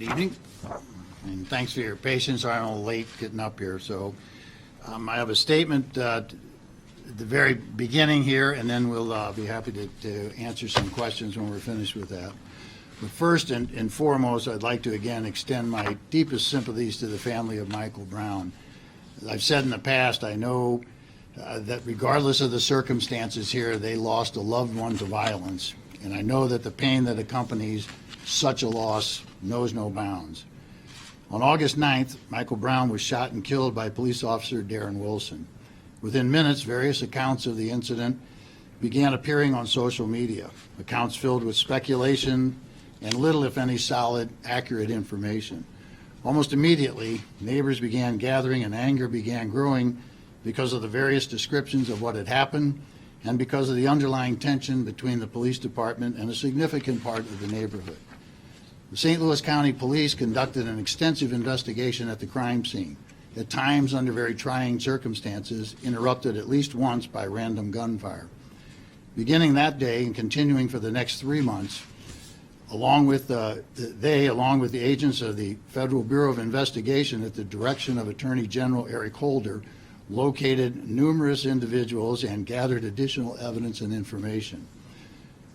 evening, and thanks for your patience. I'm a little late getting up here, so I have a statement at the very beginning here, and then we'll be happy to answer some questions when we're finished with that. But first and foremost, I'd like to again extend my deepest sympathies to the family of Michael Brown. As I've said in the past, I know that regardless of the circumstances here, they lost a loved one to violence, and I know that the pain that accompanies such a loss knows no bounds. On August 9th, Michael Brown was shot and killed by police officer Darren Wilson. Within minutes, various accounts of the incident began appearing on social media, accounts filled with speculation and little, if any, solid, accurate information. Almost immediately, neighbors began gathering and anger began growing because of the various descriptions of what had happened and because of the underlying tension between the police department and a significant part of the neighborhood. The St. Louis County Police conducted an extensive investigation at the crime scene, at times under very trying circumstances, interrupted at least once by random gunfire. Beginning that day and continuing for the next 3 months, along with the agents of the Federal Bureau of Investigation at the direction of Attorney General Eric Holder, located numerous individuals and gathered additional evidence and information.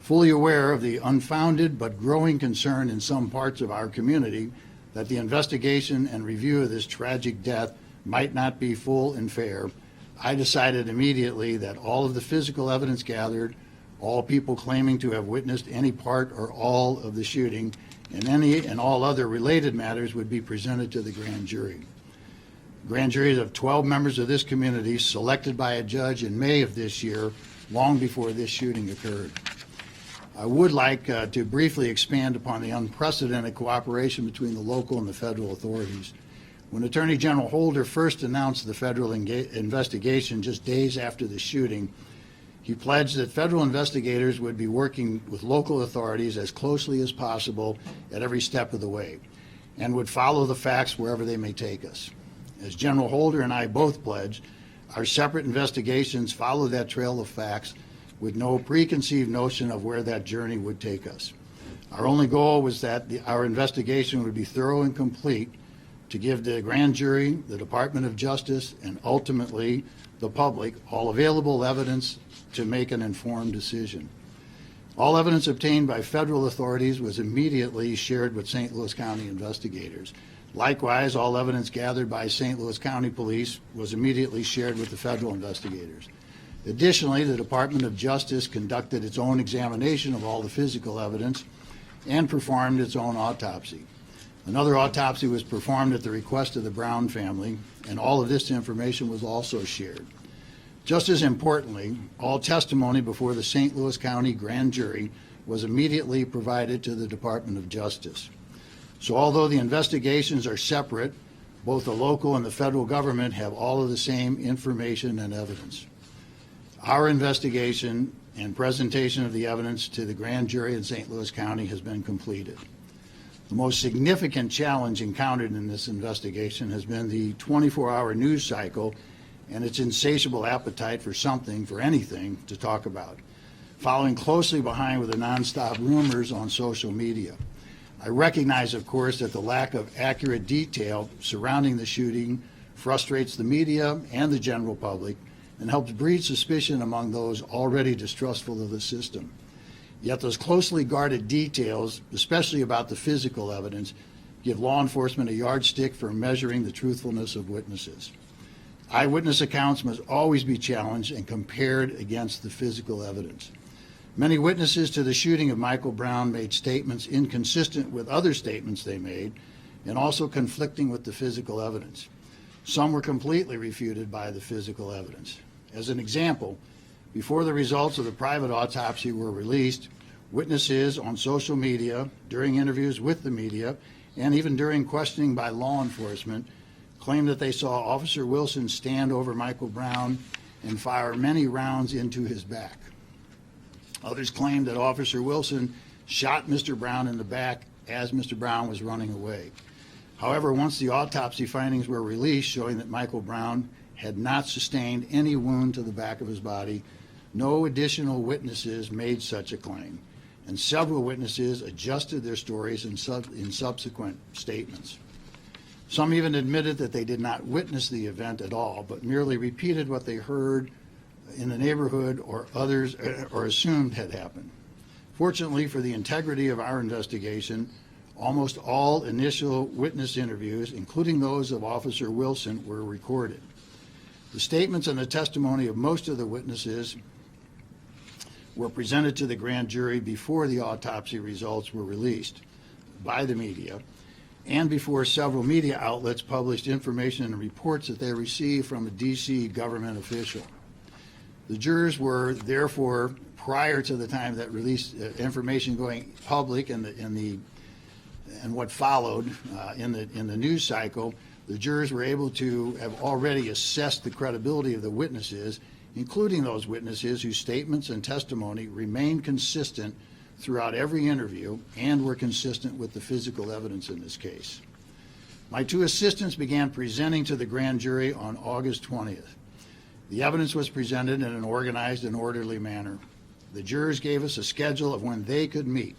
Fully aware of the unfounded but growing concern in some parts of our community that the investigation and review of this tragic death might not be full and fair, I decided immediately that all of the physical evidence gathered, all people claiming to have witnessed any part or all of the shooting, and any and all other related matters would be presented to the grand jury. Grand juries of 12 members of this community selected by a judge in May of this year, long before this shooting occurred. I would like to briefly expand upon the unprecedented cooperation between the local and the federal authorities. When Attorney General Holder first announced the federal investigation just days after the shooting, he pledged that federal investigators would be working with local authorities as closely as possible at every step of the way and would follow the facts wherever they may take us. As General Holder and I both pledged, our separate investigations followed that trail of facts with no preconceived notion of where that journey would take us. Our only goal was that our investigation would be thorough and complete to give the grand jury, the Department of Justice, and ultimately the public all available evidence to make an informed decision. All evidence obtained by federal authorities was immediately shared with St. Louis County investigators. Likewise, all evidence gathered by St. Louis County Police was immediately shared with the federal investigators. Additionally, the Department of Justice conducted its own examination of all the physical evidence and performed its own autopsy. Another autopsy was performed at the request of the Brown family, and all of this information was also shared. Just as importantly, all testimony before the St. Louis County grand jury was immediately provided to the Department of Justice. So although the investigations are separate, both the local and the federal government have all of the same information and evidence. Our investigation and presentation of the evidence to the grand jury in St. Louis County has been completed. The most significant challenge encountered in this investigation has been the 24-hour news cycle and its insatiable appetite for something, for anything, to talk about, following closely behind with the nonstop rumors on social media. I recognize, of course, that the lack of accurate detail surrounding the shooting frustrates the media and the general public and helps breed suspicion among those already distrustful of the system. Yet those closely guarded details, especially about the physical evidence, give law enforcement a yardstick for measuring the truthfulness of witnesses. Eyewitness accounts must always be challenged and compared against the physical evidence. Many witnesses to the shooting of Michael Brown made statements inconsistent with other statements they made and also conflicting with the physical evidence. Some were completely refuted by the physical evidence. As an example, before the results of the private autopsy were released, witnesses on social media, during interviews with the media, and even during questioning by law enforcement, claimed that they saw Officer Wilson stand over Michael Brown and fire many rounds into his back. Others claimed that Officer Wilson shot Mr. Brown in the back as Mr. Brown was running away. However, once the autopsy findings were released showing that Michael Brown had not sustained any wound to the back of his body, no additional witnesses made such a claim. and several witnesses adjusted their stories in subsequent statements. Some even admitted that they did not witness the event at all, but merely repeated what they heard in the neighborhood or others or assumed had happened. Fortunately for the integrity of our investigation, almost all initial witness interviews, including those of Officer Wilson, were recorded. The statements and the testimony of most of the witnesses were presented to the grand jury before the autopsy results were released by the media, and before several media outlets published information and reports that they received from a D.C. government official. The jurors were therefore, prior to the time that released information going public and what followed in the news cycle, the jurors were able to have already assessed the credibility of the witnesses, including those witnesses whose statements and testimony remained consistent throughout every interview and were consistent with the physical evidence in this case. My two assistants began presenting to the grand jury on August 20th. The evidence was presented in an organized and orderly manner. The jurors gave us a schedule of when they could meet.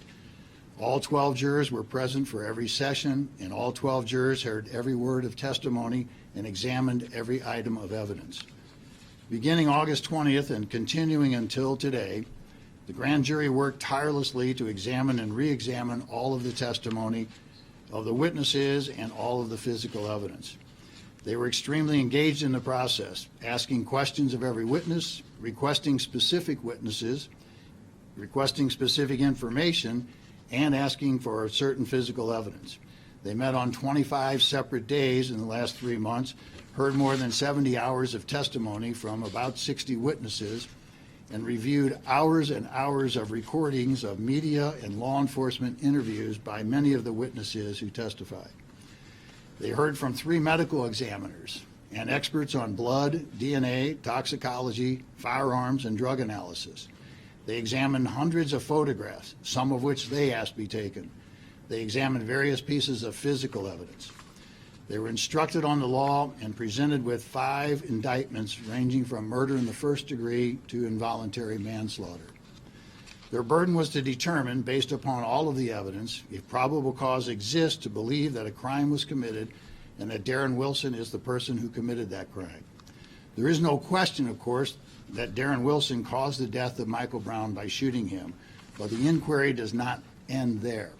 All 12 jurors were present for every session, and all 12 jurors heard every word of testimony and examined every item of evidence. Beginning August 20th and continuing until today, the grand jury worked tirelessly to examine and re-examine all of the testimony of the witnesses and all of the physical evidence. They were extremely engaged in the process, asking questions of every witness, requesting specific witnesses, requesting specific information, and asking for certain physical evidence. They met on 25 separate days in the last 3 months, heard more than 70 hours of testimony from about 60 witnesses, and reviewed hours and hours of recordings of media and law enforcement interviews by many of the witnesses who testified. They heard from 3 medical examiners and experts on blood, DNA, toxicology, firearms, and drug analysis. They examined hundreds of photographs, some of which they asked be taken. They examined various pieces of physical evidence. They were instructed on the law and presented with 5 indictments ranging from murder in the first degree to involuntary manslaughter. Their burden was to determine, based upon all of the evidence, if probable cause exists to believe that a crime was committed and that Darren Wilson is the person who committed that crime. There is no question, of course, that Darren Wilson caused the death of Michael Brown by shooting him, but the inquiry does not end there.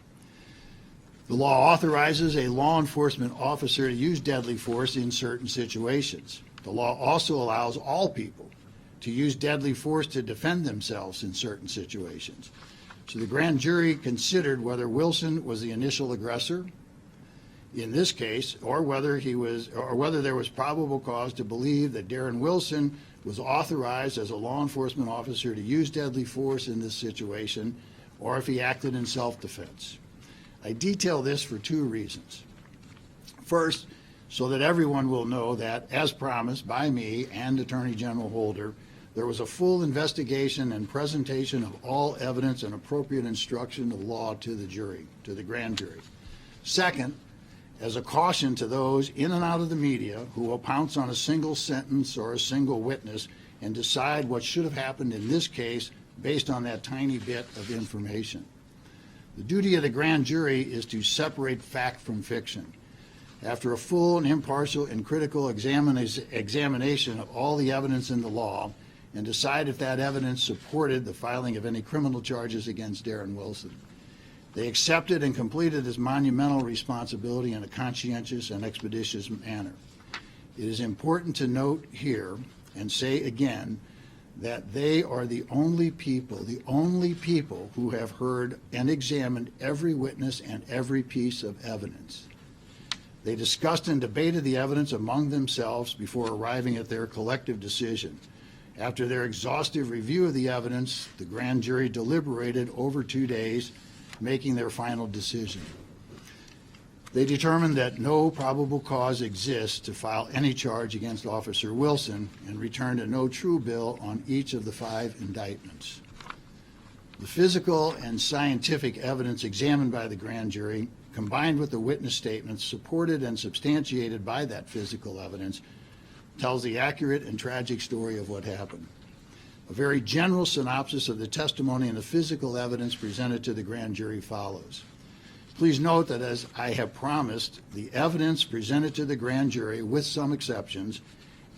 The law authorizes a law enforcement officer to use deadly force in certain situations. The law also allows all people to use deadly force to defend themselves in certain situations. So the grand jury considered whether Wilson was the initial aggressor in this case, or whether there was probable cause to believe that Darren Wilson was authorized as a law enforcement officer to use deadly force in this situation, or if he acted in self-defense. I detail this for 2 reasons. First, so that everyone will know that, as promised by me and Attorney General Holder, there was a full investigation and presentation of all evidence and appropriate instruction of law to the jury, to the grand jury. Second, as a caution to those in and out of the media who will pounce on a single sentence or a single witness and decide what should have happened in this case based on that tiny bit of information. The duty of the grand jury is to separate fact from fiction. After a full and impartial and critical examination of all the evidence in the law, and decide if that evidence supported the filing of any criminal charges against Darren Wilson. They accepted and completed this monumental responsibility in a conscientious and expeditious manner. It is important to note here, and say again, that they are the only people who have heard and examined every witness and every piece of evidence. They discussed and debated the evidence among themselves before arriving at their collective decision. After their exhaustive review of the evidence, the grand jury deliberated over 2 days, making their final decision. They determined that no probable cause exists to file any charge against Officer Wilson and returned a no true bill on each of the 5 indictments. The physical and scientific evidence examined by the grand jury, combined with the witness statements supported and substantiated by that physical evidence, tells the accurate and tragic story of what happened. A very general synopsis of the testimony and the physical evidence presented to the grand jury follows. Please note that, as I have promised, the evidence presented to the grand jury, with some exceptions,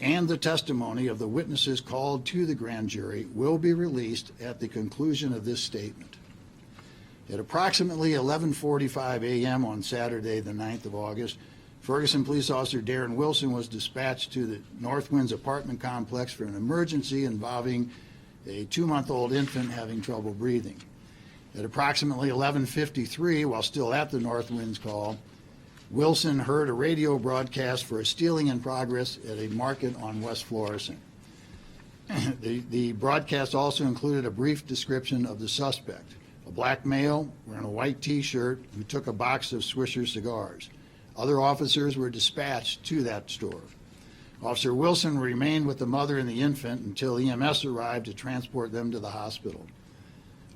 and the testimony of the witnesses called to the grand jury will be released at the conclusion of this statement. At approximately 11:45 a.m. on Saturday, the 9th of August, Ferguson Police Officer Darren Wilson was dispatched to the Northwinds apartment complex for an emergency involving a 2-month-old infant having trouble breathing. At approximately 11:53, while still at the Northwinds call, Wilson heard a radio broadcast for a stealing in progress at a market on West Florissant. The broadcast also included a brief description of the suspect, a black male wearing a white T-shirt who took a box of Swisher cigars. Other officers were dispatched to that store. Officer Wilson remained with the mother and the infant until EMS arrived to transport them to the hospital.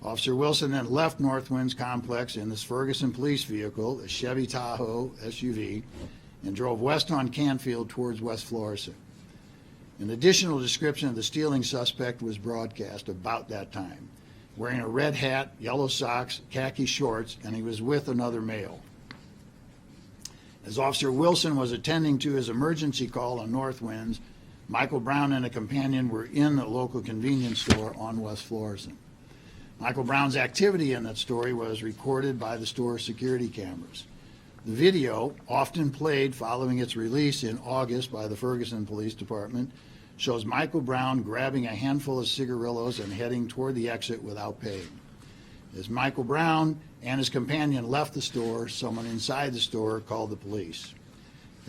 Officer Wilson then left Northwinds complex in this Ferguson police vehicle, a Chevy Tahoe SUV, and drove west on Canfield towards West Florissant. An additional description of the stealing suspect was broadcast about that time, wearing a red hat, yellow socks, khaki shorts, and he was with another male. As Officer Wilson was attending to his emergency call on Northwinds, Michael Brown and a companion were in a local convenience store on West Florissant. Michael Brown's activity in that store was recorded by the store's security cameras. The video, often played following its release in August by the Ferguson Police Department, shows Michael Brown grabbing a handful of cigarillos and heading toward the exit without paying. As Michael Brown and his companion left the store, someone inside the store called the police.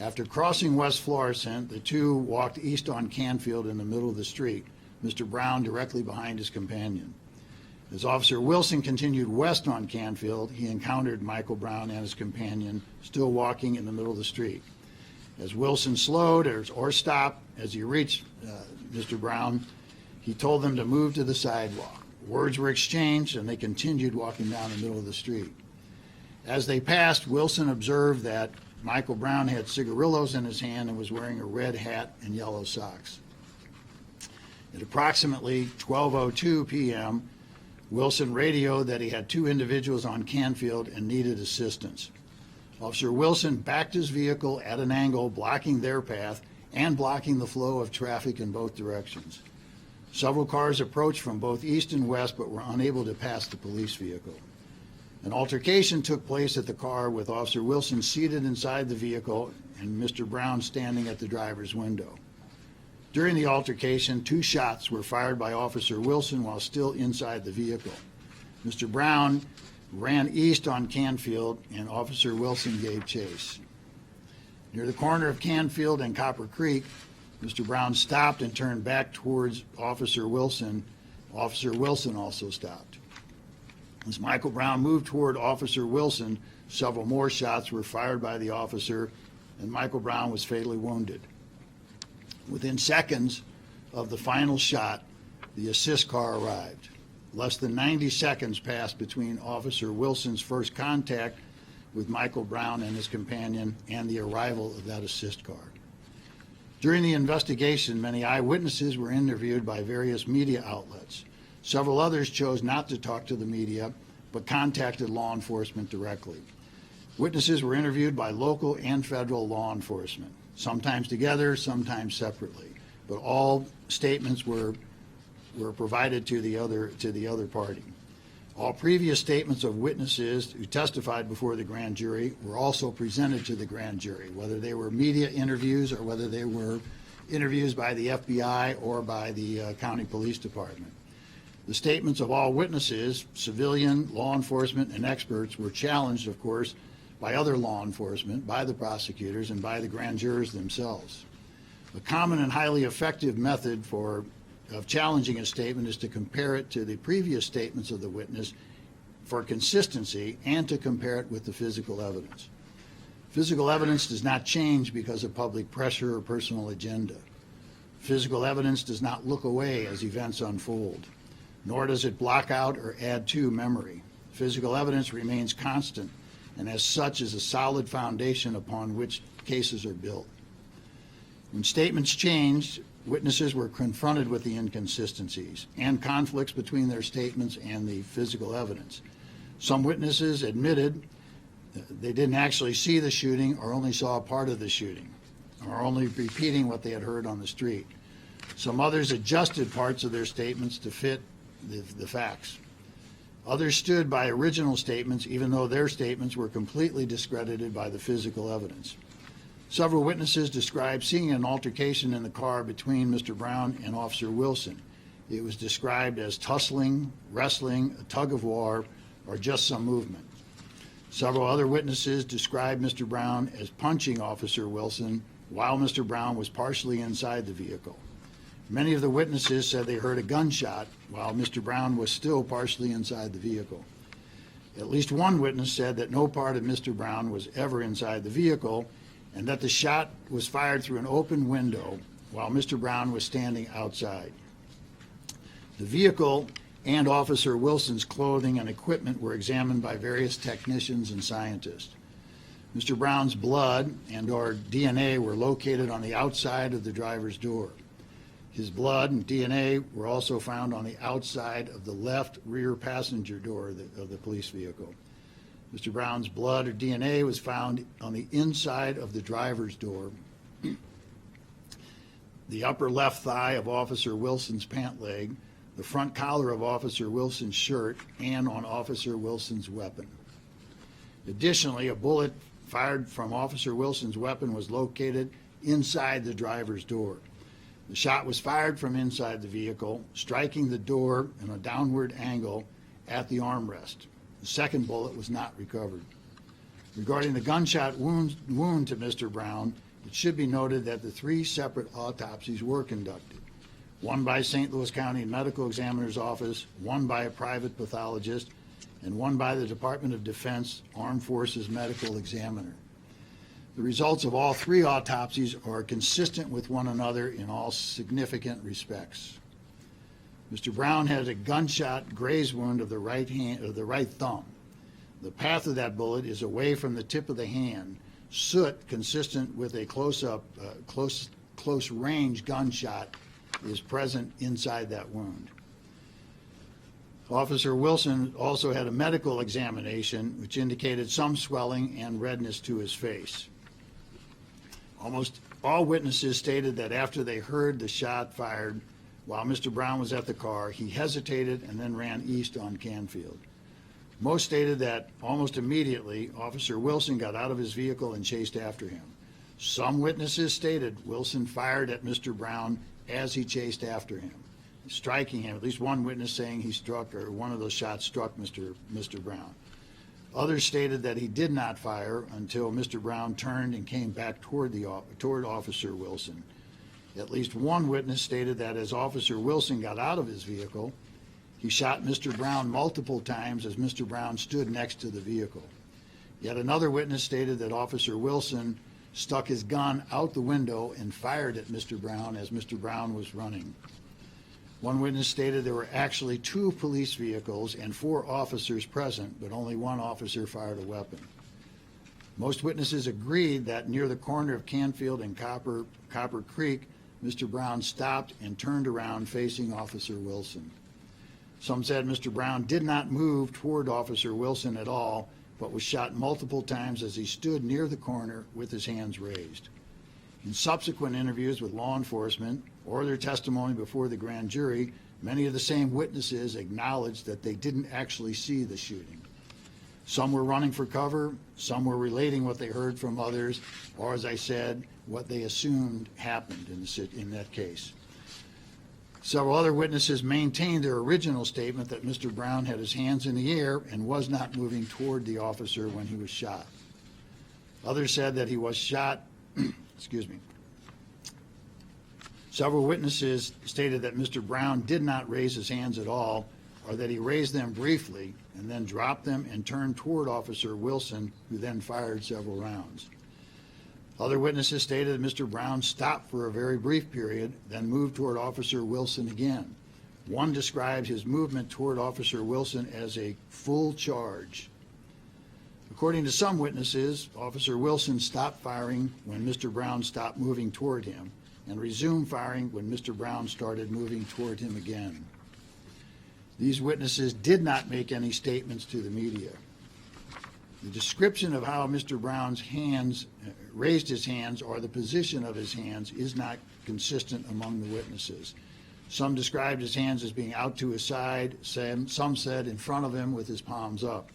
After crossing West Florissant, the two walked east on Canfield in the middle of the street, Mr. Brown directly behind his companion. As Officer Wilson continued west on Canfield, he encountered Michael Brown and his companion still walking in the middle of the street. As Wilson slowed or stopped as he reached Mr. Brown, he told them to move to the sidewalk. Words were exchanged, and they continued walking down the middle of the street. As they passed, Wilson observed that Michael Brown had cigarillos in his hand and was wearing a red hat and yellow socks. At approximately 12:02 p.m., Wilson radioed that he had two individuals on Canfield and needed assistance. Officer Wilson backed his vehicle at an angle, blocking their path and blocking the flow of traffic in both directions. Several cars approached from both east and west but were unable to pass the police vehicle. An altercation took place at the car with Officer Wilson seated inside the vehicle and Mr. Brown standing at the driver's window. During the altercation, 2 shots were fired by Officer Wilson while still inside the vehicle. Mr. Brown ran east on Canfield, and Officer Wilson gave chase. Near the corner of Canfield and Copper Creek, Mr. Brown stopped and turned back towards Officer Wilson. Officer Wilson also stopped. As Michael Brown moved toward Officer Wilson, several more shots were fired by the officer, and Michael Brown was fatally wounded. Within seconds of the final shot, the assist car arrived. Less than 90 seconds passed between Officer Wilson's first contact with Michael Brown and his companion and the arrival of that assist car. During the investigation, many eyewitnesses were interviewed by various media outlets. Several others chose not to talk to the media, but contacted law enforcement directly. Witnesses were interviewed by local and federal law enforcement, sometimes together, sometimes separately, but all statements were provided to the other party. All previous statements of witnesses who testified before the grand jury were also presented to the grand jury, whether they were media interviews or whether they were interviews by the FBI or by the county police department. The statements of all witnesses, civilian, law enforcement, and experts, were challenged, of course, by other law enforcement, by the prosecutors, and by the grand jurors themselves. A common and highly effective method of challenging a statement is to compare it to the previous statements of the witness for consistency and to compare it with the physical evidence. Physical evidence does not change because of public pressure or personal agenda. Physical evidence does not look away as events unfold, nor does it block out or add to memory. Physical evidence remains constant and as such is a solid foundation upon which cases are built. When statements change, Witnesses were confronted with the inconsistencies and conflicts between their statements and the physical evidence. Some witnesses admitted they didn't actually see the shooting or only saw a part of the shooting, or only repeating what they had heard on the street. Some others adjusted parts of their statements to fit the facts. Others stood by original statements even though their statements were completely discredited by the physical evidence. Several witnesses described seeing an altercation in the car between Mr. Brown and Officer Wilson. It was described as tussling, wrestling, a tug of war, or just some movement. Several other witnesses described Mr. Brown as punching Officer Wilson while Mr. Brown was partially inside the vehicle. Many of the witnesses said they heard a gunshot while Mr. Brown was still partially inside the vehicle. At least one witness said that no part of Mr. Brown was ever inside the vehicle and that the shot was fired through an open window while Mr. Brown was standing outside. The vehicle and Officer Wilson's clothing and equipment were examined by various technicians and scientists. Mr. Brown's blood and/or DNA were located on the outside of the driver's door. His blood and DNA were also found on the outside of the left rear passenger door of the police vehicle. Mr. Brown's blood or DNA was found on the inside of the driver's door, the upper left thigh of Officer Wilson's pant leg, the front collar of Officer Wilson's shirt, and on Officer Wilson's weapon. Additionally, a bullet fired from Officer Wilson's weapon was located inside the driver's door. The shot was fired from inside the vehicle, striking the door in a downward angle at the armrest. The second bullet was not recovered. Regarding the gunshot wound to Mr. Brown, it should be noted that the 3 separate autopsies were conducted. One by St. Louis County Medical Examiner's Office, one by a private pathologist, and one by the Department of Defense Armed Forces Medical Examiner. The results of all 3 autopsies are consistent with one another in all significant respects. Mr. Brown had a gunshot graze wound of the right thumb. The path of that bullet is away from the tip of the hand. Soot, consistent with a close range gunshot, is present inside that wound. Officer Wilson also had a medical examination which indicated some swelling and redness to his face. Almost all witnesses stated that after they heard the shot fired while Mr. Brown was at the car, he hesitated and then ran east on Canfield. Most stated that almost immediately, Officer Wilson got out of his vehicle and chased after him. Some witnesses stated Wilson fired at Mr. Brown as he chased after him, striking him. At least one witness saying he struck, or one of those shots struck Mr. Brown. Others stated that he did not fire until Mr. Brown turned and came back toward Officer Wilson. At least one witness stated that as Officer Wilson got out of his vehicle, he shot Mr. Brown multiple times as Mr. Brown stood next to the vehicle. Yet another witness stated that Officer Wilson stuck his gun out the window and fired at Mr. Brown as Mr. Brown was running. One witness stated there were actually 2 police vehicles and 4 officers present, but only one officer fired a weapon. Most witnesses agreed that near the corner of Canfield and Copper Creek, Mr. Brown stopped and turned around facing Officer Wilson. Some said Mr. Brown did not move toward Officer Wilson at all, but was shot multiple times as he stood near the corner with his hands raised. In subsequent interviews with law enforcement or their testimony before the grand jury, many of the same witnesses acknowledged that they didn't actually see the shooting. Some were running for cover, some were relating what they heard from others, or as I said, what they assumed happened in that case. Several other witnesses maintained their original statement that Mr. Brown had his hands in the air and was not moving toward the officer when he was shot. Others said that he was shot, Several witnesses stated that Mr. Brown did not raise his hands at all, or that he raised them briefly and then dropped them and turned toward Officer Wilson, who then fired several rounds. Other witnesses stated that Mr. Brown stopped for a very brief period, then moved toward Officer Wilson again. One described his movement toward Officer Wilson as a full charge. According to some witnesses, Officer Wilson stopped firing when Mr. Brown stopped moving toward him, and resumed firing when Mr. Brown started moving toward him again. These witnesses did not make any statements to the media. The description of how Mr. Brown's hands raised his hands or the position of his hands is not consistent among the witnesses. Some described his hands as being out to his side. Some said in front of him with his palms up.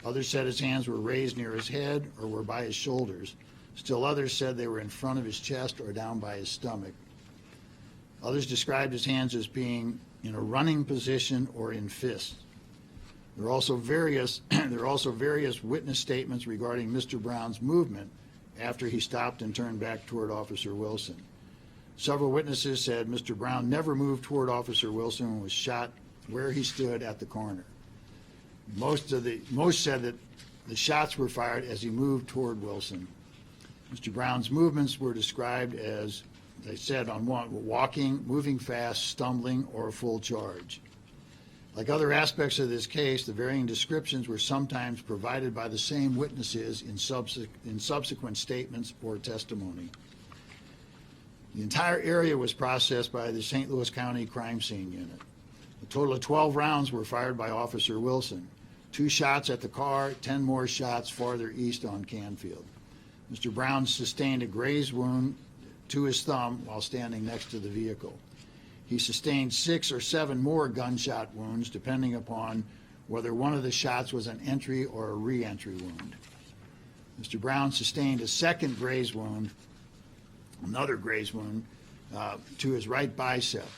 Others said his hands were raised near his head or were by his shoulders. Still others said they were in front of his chest or down by his stomach. Others described his hands as being in a running position or in fists. There are also various witness statements regarding Mr. Brown's movement after he stopped and turned back toward Officer Wilson. Several witnesses said Mr. Brown never moved toward Officer Wilson and was shot where he stood at the corner. Most said that the shots were fired as he moved toward Wilson. Mr. Brown's movements were described as they said on walking, moving fast, stumbling, or a full charge. Like other aspects of this case, the varying descriptions were sometimes provided by the same witnesses in subsequent statements or testimony. The entire area was processed by the St. Louis County Crime Scene Unit. A total of 12 rounds were fired by Officer Wilson. 2 shots at the car, 10 more shots farther east on Canfield. Mr. Brown sustained a graze wound to his thumb while standing next to the vehicle. He sustained 6 or 7 more gunshot wounds, depending upon whether one of the shots was an entry or a re-entry wound. Mr. Brown sustained a second graze wound, another graze wound, to his right bicep.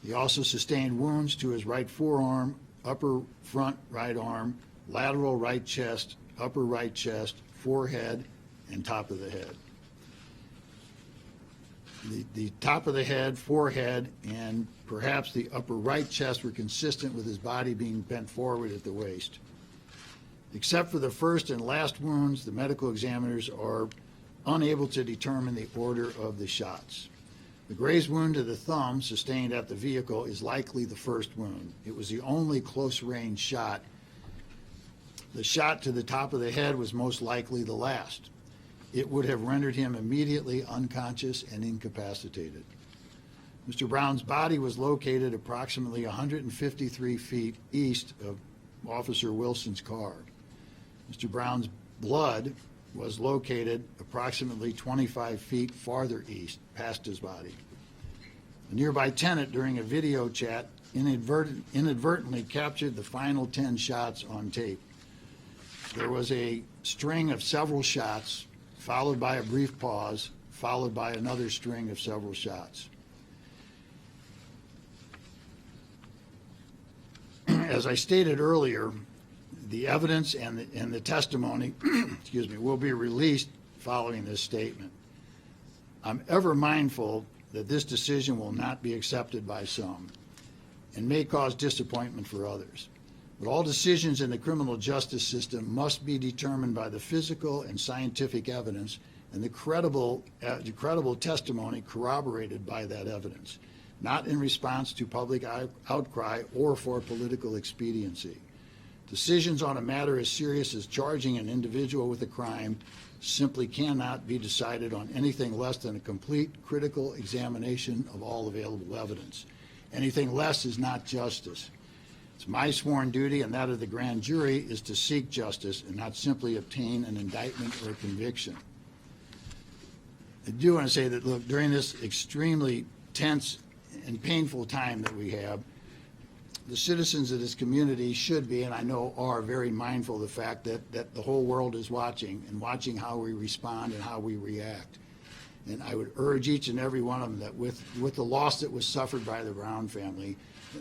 He also sustained wounds to his right forearm, upper front right arm, lateral right chest, upper right chest, forehead, and top of the head. The top of the head, forehead, and perhaps the upper right chest were consistent with his body being bent forward at the waist. Except for the first and last wounds, the medical examiners are unable to determine the order of the shots. The graze wound to the thumb sustained at the vehicle is likely the first wound. It was the only close-range shot. The shot to the top of the head was most likely the last. It would have rendered him immediately unconscious and incapacitated. Mr. Brown's body was located approximately 153 feet east of Officer Wilson's car. Mr. Brown's blood was located approximately 25 feet farther east, past his body. A nearby tenant during a video chat inadvertently captured the final 10 shots on tape. There was a string of several shots, followed by a brief pause, followed by another string of several shots. As I stated earlier, the evidence and the testimony will be released following this statement. I'm ever mindful that this decision will not be accepted by some and may cause disappointment for others. But all decisions in the criminal justice system must be determined by the physical and scientific evidence and the credible testimony corroborated by that evidence, not in response to public outcry or for political expediency. Decisions on a matter as serious as charging an individual with a crime simply cannot be decided on anything less than a complete critical examination of all available evidence. Anything less is not justice. It's my sworn duty and that of the grand jury is to seek justice and not simply obtain an indictment or a conviction. I do want to say that, look, during this extremely tense and painful time that we have, the citizens of this community should be, and I know are, very mindful of the fact that the whole world is watching and watching how we respond and how we react. And I would urge each and every one of them that with the loss that was suffered by the Brown family,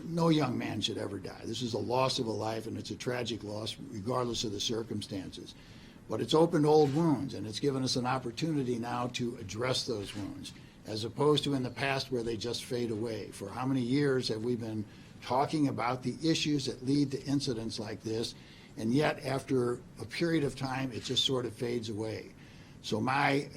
no young man should ever die. This is a loss of a life, and it's a tragic loss regardless of the circumstances. But it's opened old wounds, and it's given us an opportunity now to address those wounds, as opposed to in the past where they just fade away. For how many years have we been talking about the issues that lead to incidents like this, and yet after a period of time, it just sort of fades away. So I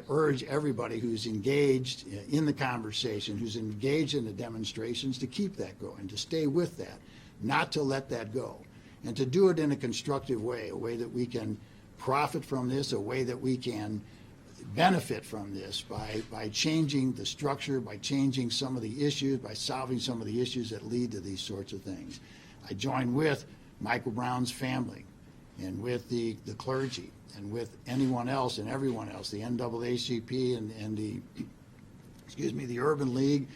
urge everybody who's engaged in the conversation, who's engaged in the demonstrations, to keep that going, to stay with that, not to let that go, and to do it in a constructive way, a way that we can profit from this, a way that we can benefit from this by changing the structure, by changing some of the issues, by solving some of the issues that lead to these sorts of things. I join with Michael Brown's family and with the clergy and with anyone else and everyone else, the NAACP and the, the Urban League,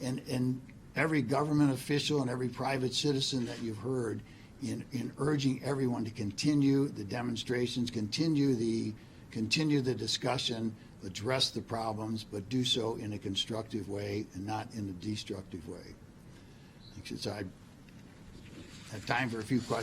and every government official and every private citizen that you've heard in urging everyone to continue the demonstrations, continue the discussion, address the problems, but do so in a constructive way and not in a destructive way. So I have time for a few questions.